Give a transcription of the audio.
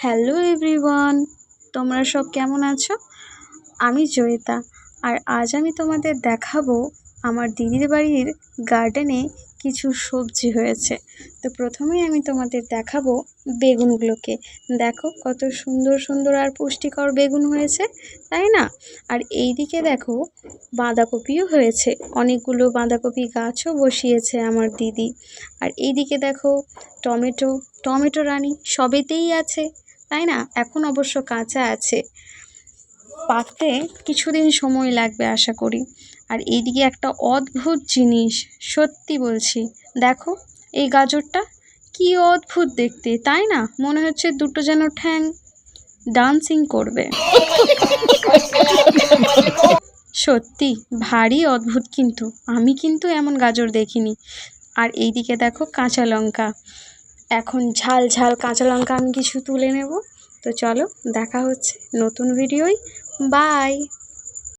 Hello everyone, তোমরা সব কেমন আছো? আমি জয়িতা। আর আজ আমি তোমাদের দেখাবো আমার দিদির বাড়ির গার্ডেনে কিছু সবজি হয়েছে। তো প্রথমেই আমি তোমাদের দেখাবো বেগুনগুলোকে। দেখো কত সুন্দর সুন্দর আর পুষ্টিকর বেগুন হয়েছে, তাই না? আর এইদিকে দেখো বাঁধাকপিও হয়েছে, অনেকগুলো বাঁধাকপি গাছও বসিয়েছে আমার দিদি। আর এইদিকে দেখো টমেটো, টমেটো রানী সবেতেই আছে, তাই না? এখন অবশ্য কাঁচা আছে, পাকতে কিছুদিন সময় লাগবে আশা করি। আর এইদিকে একটা অদ্ভুত জিনিস, সত্যি বলছি, দেখো এই গাজরটা কি অদ্ভুত দেখতে, তাই না? মনে হচ্ছে দুটো যেন ঠ্যাং ডান্সিং করবে। সত্যি ভারী অদ্ভুত, কিন্তু আমি কিন্তু এমন গাজর দেখিনি। আর এইদিকে দেখো কাঁচা লঙ্কা, এখন ঝাল ঝাল কাঁচা লঙ্কা আমি কিছু তুলে নেব। তো চলো, দেখা হচ্ছে নতুন ভিডিওয়। বাই।